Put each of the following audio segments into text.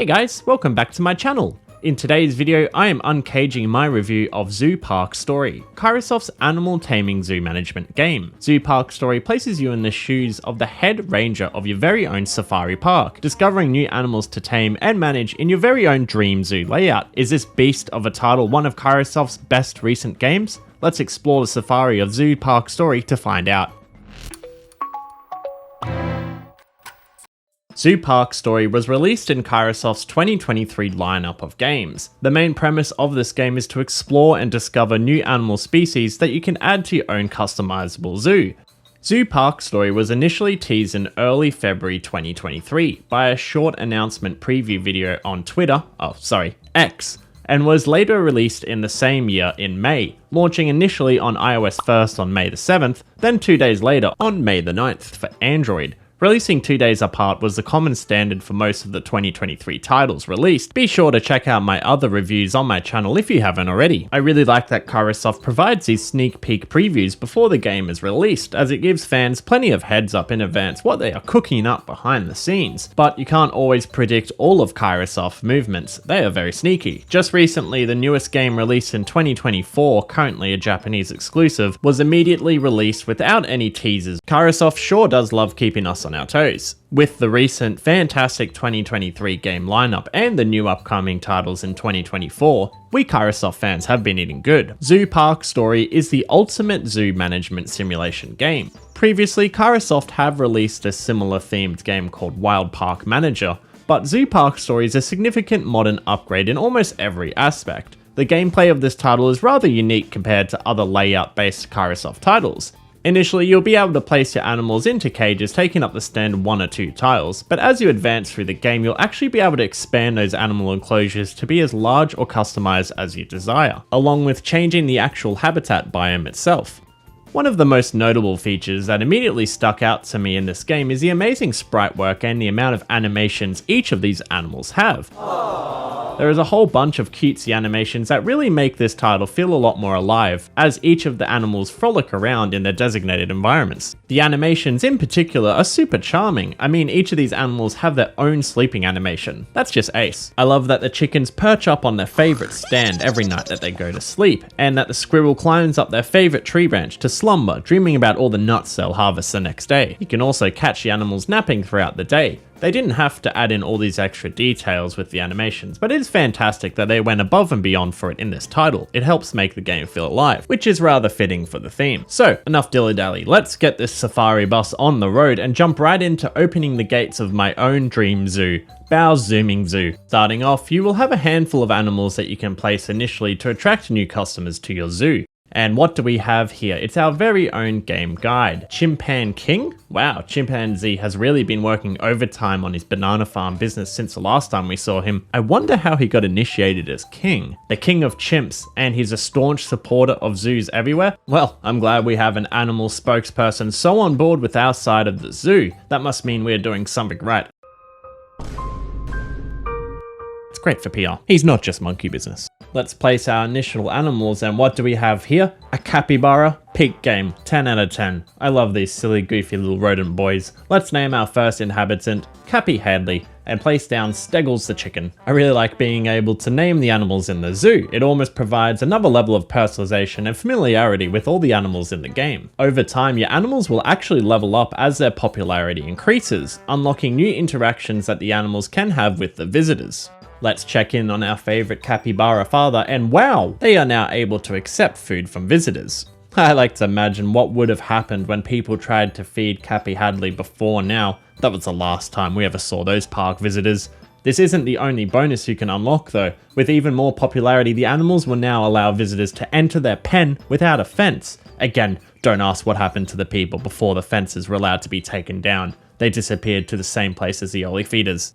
Hey guys, welcome back to my channel. In today's video, I am uncaging my review of Zoo Park Story, Kairosoft's animal taming zoo management game. Zoo Park Story places you in the shoes of the head ranger of your very own safari park, discovering new animals to tame and manage in your very own dream zoo layout. Is this beast of a title one of Kairosoft's best recent games? Let's explore the safari of Zoo Park Story to find out. Zoo Park Story was released in Kairosoft's 2023 lineup of games. The main premise of this game is to explore and discover new animal species that you can add to your own customizable zoo. Zoo Park Story was initially teased in early February 2023 by a short announcement preview video on X, and was later released in the same year in May, launching initially on iOS first on May the 7th, then 2 days later on May the 9th for Android. Releasing 2 days apart was the common standard for most of the 2023 titles released. Be sure to check out my other reviews on my channel if you haven't already. I really like that Kairosoft provides these sneak peek previews before the game is released, as it gives fans plenty of heads up in advance what they are cooking up behind the scenes. But you can't always predict all of Kairosoft's movements, they are very sneaky. Just recently, the newest game released in 2024, currently a Japanese exclusive, was immediately released without any teasers. Kairosoft sure does love keeping us on our toes. With the recent fantastic 2023 game lineup and the new upcoming titles in 2024, we Kairosoft fans have been eating good. Zoo Park Story is the ultimate zoo management simulation game. Previously, Kairosoft have released a similar themed game called Wild Park Manager, but Zoo Park Story is a significant modern upgrade in almost every aspect. The gameplay of this title is rather unique compared to other layout-based Kairosoft titles. Initially, you'll be able to place your animals into cages taking up the standard 1 or 2 tiles, but as you advance through the game, you'll actually be able to expand those animal enclosures to be as large or customized as you desire, along with changing the actual habitat biome itself. One of the most notable features that immediately stuck out to me in this game is the amazing sprite work and the amount of animations each of these animals have. There is a whole bunch of cutesy animations that really make this title feel a lot more alive, as each of the animals frolic around in their designated environments. The animations in particular are super charming. I mean, each of these animals have their own sleeping animation. That's just ace. I love that the chickens perch up on their favorite stand every night that they go to sleep, and that the squirrel climbs up their favorite tree branch to slumber, dreaming about all the nuts they'll harvest the next day. You can also catch the animals napping throughout the day. They didn't have to add in all these extra details with the animations, but it is fantastic that they went above and beyond for it in this title. It helps make the game feel alive, which is rather fitting for the theme. So, enough dilly-dally, let's get this safari bus on the road and jump right into opening the gates of my own dream zoo, Bao's Zooming Zoo. Starting off, you will have a handful of animals that you can place initially to attract new customers to your zoo. And what do we have here? It's our very own game guide. Chimpan King? Wow, Chimpanzee has really been working overtime on his banana farm business since the last time we saw him. I wonder how he got initiated as king. The king of chimps, and he's a staunch supporter of zoos everywhere? Well, I'm glad we have an animal spokesperson so on board with our side of the zoo. That must mean we're doing something right. It's great for PR. He's not just monkey business. Let's place our initial animals, and what do we have here? A capybara. Peak game, 10 out of 10. I love these silly goofy little rodent boys. Let's name our first inhabitant Cappy Hadley and place down Steggles the chicken. I really like being able to name the animals in the zoo. It almost provides another level of personalization and familiarity with all the animals in the game. Over time, your animals will actually level up as their popularity increases, unlocking new interactions that the animals can have with the visitors. Let's check in on our favorite capybara father, and wow, they are now able to accept food from visitors. I like to imagine what would have happened when people tried to feed Cappy Hadley before now. That was the last time we ever saw those park visitors. This isn't the only bonus you can unlock though. With even more popularity, the animals will now allow visitors to enter their pen without a fence. Again, don't ask what happened to the people before the fences were allowed to be taken down. They disappeared to the same place as the early feeders.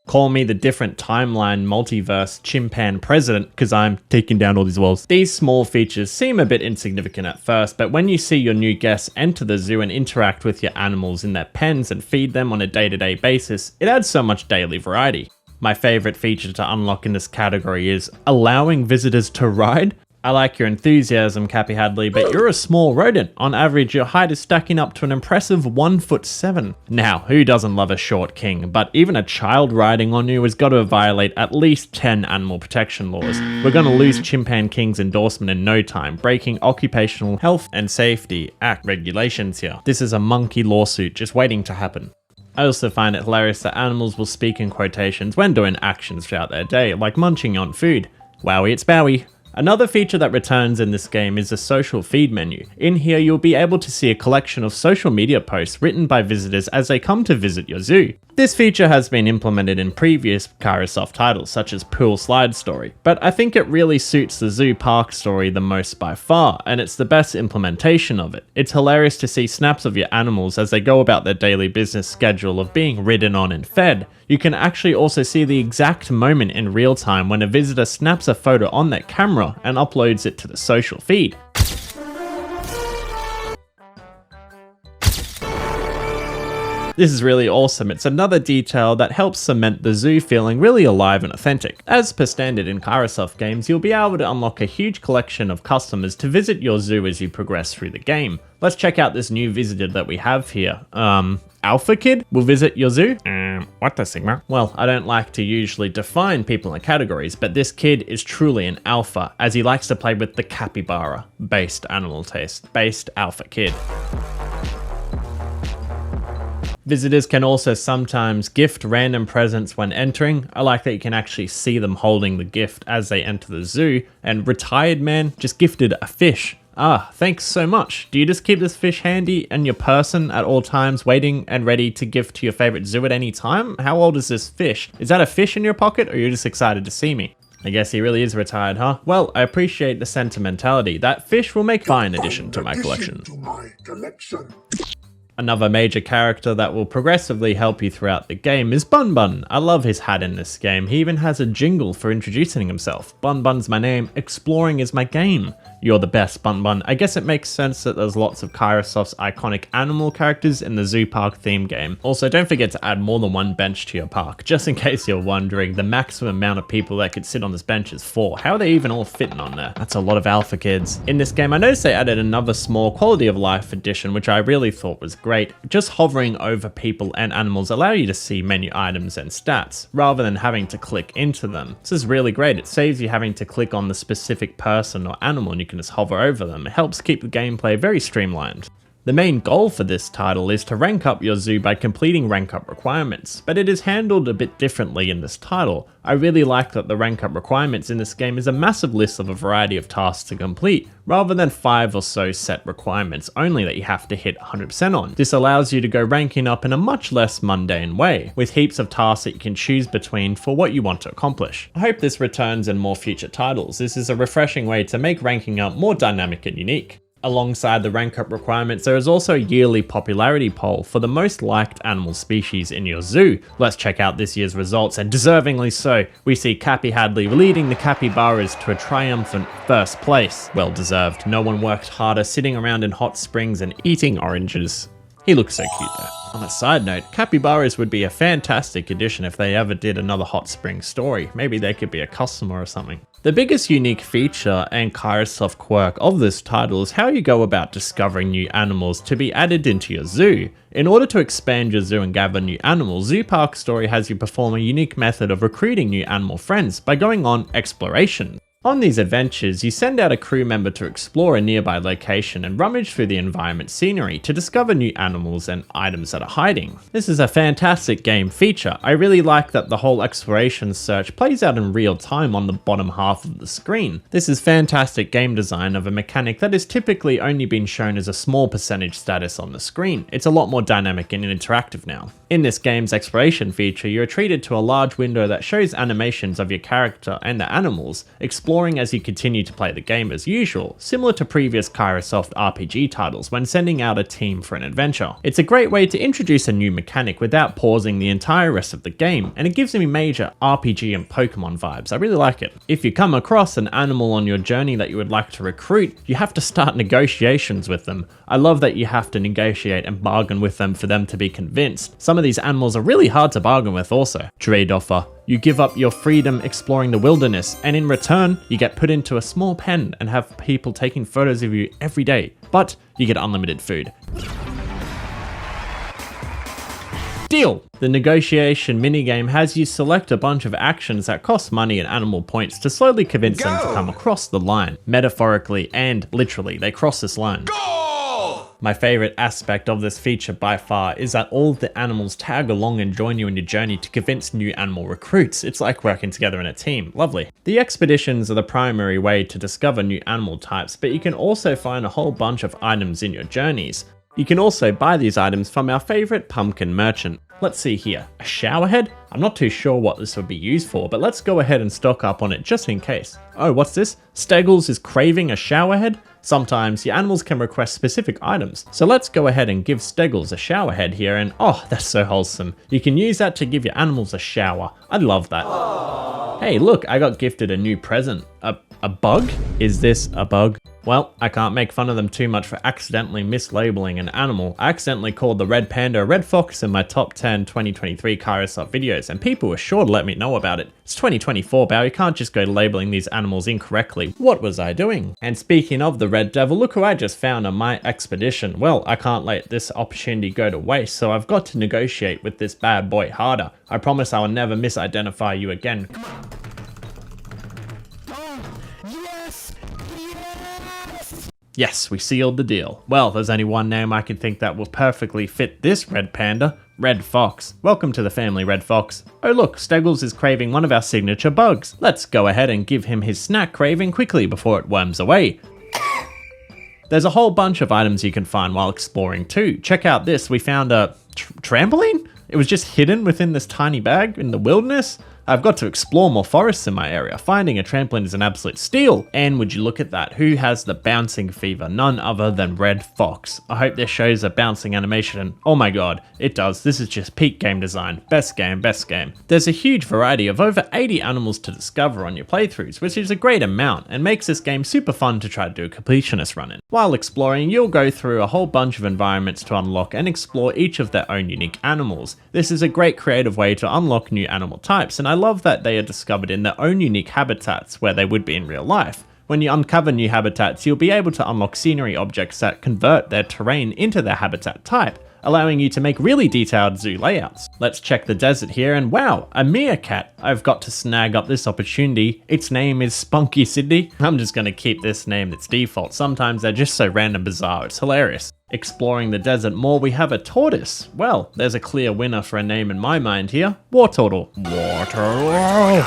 Call me the different timeline multiverse chimpan president, because I'm taking down all these walls. These small features seem a bit insignificant at first, but when you see your new guests enter the zoo and interact with your animals in their pens and feed them on a day-to-day basis, it adds so much daily variety. My favorite feature to unlock in this category is allowing visitors to ride. I like your enthusiasm, Cappy Hadley, but you're a small rodent. On average, your height is stacking up to an impressive 1'7". Now, who doesn't love a short king? But even a child riding on you has got to violate at least 10 animal protection laws. We're going to lose Chimpan King's endorsement in no time, breaking Occupational Health and Safety Act regulations here. This is a monkey lawsuit just waiting to happen. I also find it hilarious that animals will speak in quotations when doing actions throughout their day, like munching on food. Wowie, it's Bowie. Another feature that returns in this game is the social feed menu. In here, you'll be able to see a collection of social media posts written by visitors as they come to visit your zoo. This feature has been implemented in previous Kairosoft titles, such as Pool Slide Story, but I think it really suits the zoo park story the most by far, and it's the best implementation of it. It's hilarious to see snaps of your animals as they go about their daily business schedule of being ridden on and fed. You can actually also see the exact moment in real time when a visitor snaps a photo on their camera and uploads it to the social feed. This is really awesome. It's another detail that helps cement the zoo feeling really alive and authentic. As per standard in Kairosoft games, you'll be able to unlock a huge collection of customers to visit your zoo as you progress through the game. Let's check out this new visitor that we have here. Alpha Kid will visit your zoo? What the Sigma? Well, I don't like to usually define people in categories, but this kid is truly an alpha, as he likes to play with the capybara-based animal taste-based alpha kid. Visitors can also sometimes gift random presents when entering. I like that you can actually see them holding the gift as they enter the zoo. And Retired Man just gifted a fish. Ah, thanks so much. Do you just keep this fish handy in your person at all times, waiting and ready to gift to your favorite zoo at any time? How old is this fish? Is that a fish in your pocket, or are you just excited to see me? I guess he really is retired, huh? Well, I appreciate the sentimentality. That fish will make a fine addition to my collection. Another major character that will progressively help you throughout the game is Bun Bun. I love his hat in this game. He even has a jingle for introducing himself. Bun Bun's my name, exploring is my game. You're the best, Bun Bun. I guess it makes sense that there's lots of Kairosoft's iconic animal characters in the zoo park theme game. Also, don't forget to add more than one bench to your park. Just in case you're wondering, the maximum amount of people that could sit on this bench is 4. How are they even all fitting on there? That's a lot of alpha kids. In this game, I noticed they added another small quality of life addition, which I really thought was great. Just hovering over people and animals allow you to see menu items and stats, rather than having to click into them. This is really great. It saves you having to click on the specific person or animal, and you can just hover over them. It helps keep the gameplay very streamlined. The main goal for this title is to rank up your zoo by completing rank up requirements, but it is handled a bit differently in this title. I really like that the rank up requirements in this game is a massive list of a variety of tasks to complete, rather than 5 or so set requirements only that you have to hit 100% on. This allows you to go ranking up in a much less mundane way, with heaps of tasks that you can choose between for what you want to accomplish. I hope this returns in more future titles. This is a refreshing way to make ranking up more dynamic and unique. Alongside the rank up requirements, there is also a yearly popularity poll for the most liked animal species in your zoo. Let's check out this year's results, and deservingly so, we see Cappy Hadley leading the capybaras to a triumphant first place. Well deserved. No one worked harder sitting around in hot springs and eating oranges. He looks so cute though. On a side note, capybaras would be a fantastic addition if they ever did another hot spring story. Maybe they could be a customer or something. The biggest unique feature and Kairosoft quirk of this title is how you go about discovering new animals to be added into your zoo. In order to expand your zoo and gather new animals, Zoo Park Story has you perform a unique method of recruiting new animal friends by going on exploration. On these adventures, you send out a crew member to explore a nearby location and rummage through the environment scenery to discover new animals and items that are hiding. This is a fantastic game feature. I really like that the whole exploration search plays out in real time on the bottom half of the screen. This is fantastic game design of a mechanic that has typically only been shown as a small percentage status on the screen. It's a lot more dynamic and interactive now. In this game's exploration feature, you're treated to a large window that shows animations of your character and the animals, exploring as you continue to play the game as usual, similar to previous Kairosoft RPG titles when sending out a team for an adventure. It's a great way to introduce a new mechanic without pausing the entire rest of the game, and it gives me major RPG and Pokemon vibes. I really like it. If you come across an animal on your journey that you would like to recruit, you have to start negotiations with them. I love that you have to negotiate and bargain with them for them to be convinced. Some of these animals are really hard to bargain with also. Trade offer. You give up your freedom exploring the wilderness, and in return, you get put into a small pen and have people taking photos of you every day, but you get unlimited food. Deal! The negotiation minigame has you select a bunch of actions that cost money and animal points to slowly convince them to come across the line. Metaphorically and literally, they cross this line. My favorite aspect of this feature by far is that all of the animals tag along and join you in your journey to convince new animal recruits. It's like working together in a team. Lovely. The expeditions are the primary way to discover new animal types, but you can also find a whole bunch of items in your journeys. You can also buy these items from our favorite pumpkin merchant. Let's see here, a shower head? I'm not too sure what this would be used for, but let's go ahead and stock up on it just in case. Oh, what's this? Steggles is craving a shower head? Sometimes your animals can request specific items, so let's go ahead and give Steggles a shower head here, and oh, that's so wholesome. You can use that to give your animals a shower. I love that. Aww. Hey, look, I got gifted a new present. A bug? Is this a bug? Well, I can't make fun of them too much for accidentally mislabeling an animal. I accidentally called the red panda a red fox in my top 10 2023 Kairosoft videos, and people were sure to let me know about it. It's 2024, Bao, you can't just go labeling these animals incorrectly. What was I doing? And speaking of the red devil, look who I just found on my expedition. Well, I can't let this opportunity go to waste, so I've got to negotiate with this bad boy harder. I promise I will never misidentify you again. Yes, we sealed the deal. Well, there's only one name I can think that will perfectly fit this red panda. Red Fox. Welcome to the family, Red Fox. Oh look, Steggles is craving one of our signature bugs. Let's go ahead and give him his snack craving quickly before it worms away. There's a whole bunch of items you can find while exploring too. Check out this, we found a trampoline? It was just hidden within this tiny bag in the wilderness. I've got to explore more forests in my area. Finding a trampoline is an absolute steal. And would you look at that, who has the bouncing fever? None other than Red Fox. I hope this shows a bouncing animation. Oh my god, it does. This is just peak game design. Best game, best game. There's a huge variety of over 80 animals to discover on your playthroughs, which is a great amount and makes this game super fun to try to do a completionist run in. While exploring, you'll go through a whole bunch of environments to unlock and explore each of their own unique animals. This is a great creative way to unlock new animal types, and I love that they are discovered in their own unique habitats where they would be in real life. When you uncover new habitats, you'll be able to unlock scenery objects that convert their terrain into their habitat type, allowing you to make really detailed zoo layouts. Let's check the desert here, and wow, a meerkat. I've got to snag up this opportunity. Its name is Spunky Sydney. I'm just gonna keep this name its default. Sometimes they're just so random bizarre, it's hilarious. Exploring the desert more, we have a tortoise. Well, there's a clear winner for a name in my mind here. Wartortle. Wartortle.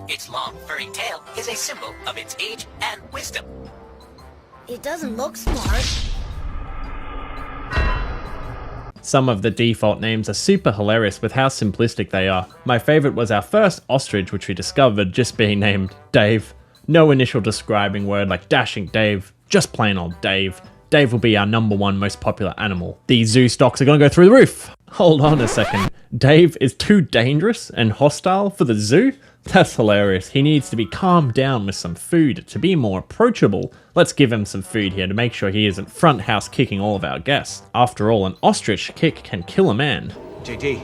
Its long, furry tail is a symbol of its age and wisdom. It doesn't look smart. Some of the default names are super hilarious with how simplistic they are. My favorite was our first ostrich, which we discovered just being named Dave. No initial describing word like Dashing Dave, just plain old Dave. Dave will be our #1 most popular animal. These zoo stocks are gonna go through the roof. Hold on a second. Dave is too dangerous and hostile for the zoo? That's hilarious. He needs to be calmed down with some food to be more approachable. Let's give him some food here to make sure he isn't front house kicking all of our guests. After all, an ostrich kick can kill a man. JD.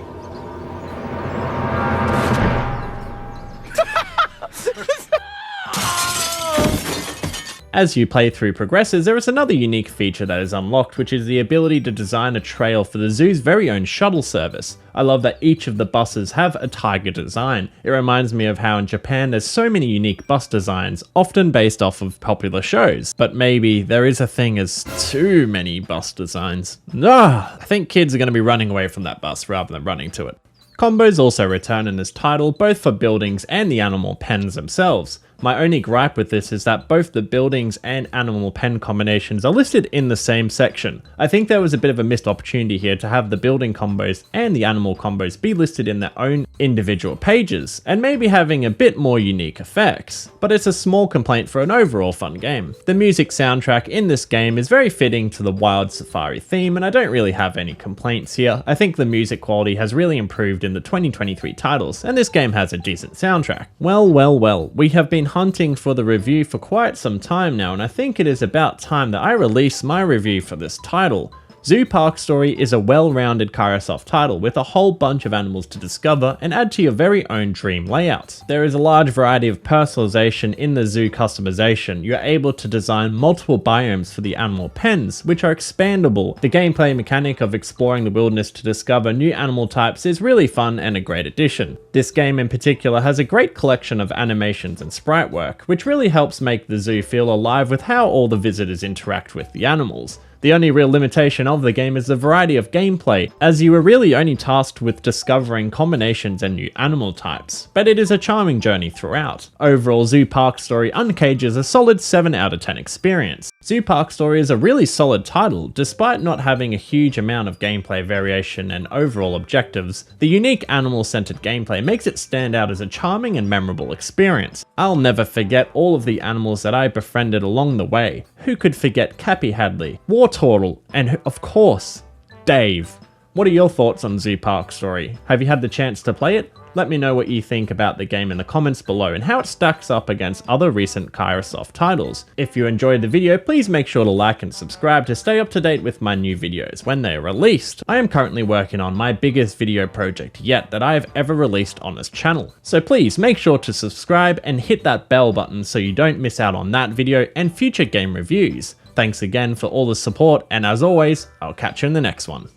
As your playthrough progresses, there is another unique feature that is unlocked, which is the ability to design a trail for the zoo's very own shuttle service. I love that each of the buses have a tiger design. It reminds me of how in Japan there's so many unique bus designs, often based off of popular shows. But maybe there is a thing as too many bus designs. I think kids are going to be running away from that bus rather than running to it. Combos also return in this title, both for buildings and the animal pens themselves. My only gripe with this is that both the buildings and animal pen combinations are listed in the same section. I think there was a bit of a missed opportunity here to have the building combos and the animal combos be listed in their own individual pages, and maybe having a bit more unique effects. But it's a small complaint for an overall fun game. The music soundtrack in this game is very fitting to the wild safari theme, and I don't really have any complaints here. I think the music quality has really improved in the 2023 titles, and this game has a decent soundtrack. Well, we have been hunting for the review for quite some time now, and I think it is about time that I release my review for this title. Zoo Park Story is a well-rounded Kairosoft title with a whole bunch of animals to discover and add to your very own dream layout. There is a large variety of personalization in the zoo customization. You're able to design multiple biomes for the animal pens, which are expandable. The gameplay mechanic of exploring the wilderness to discover new animal types is really fun and a great addition. This game in particular has a great collection of animations and sprite work, which really helps make the zoo feel alive with how all the visitors interact with the animals. The only real limitation of the game is the variety of gameplay, as you are really only tasked with discovering combinations and new animal types, but it is a charming journey throughout. Overall, Zoo Park Story Uncages a solid 7 out of 10 experience. Zoo Park Story is a really solid title, despite not having a huge amount of gameplay variation and overall objectives. The unique animal-centered gameplay makes it stand out as a charming and memorable experience. I'll never forget all of the animals that I befriended along the way. Who could forget Cappy Hadley, Wartortle, and of course, Dave. What are your thoughts on Zoo Park Story? Have you had the chance to play it? Let me know what you think about the game in the comments below and how it stacks up against other recent Kairosoft titles. If you enjoyed the video, please make sure to like and subscribe to stay up to date with my new videos when they are released. I am currently working on my biggest video project yet that I have ever released on this channel. So please make sure to subscribe and hit that bell button so you don't miss out on that video and future game reviews. Thanks again for all the support, and as always, I'll catch you in the next one.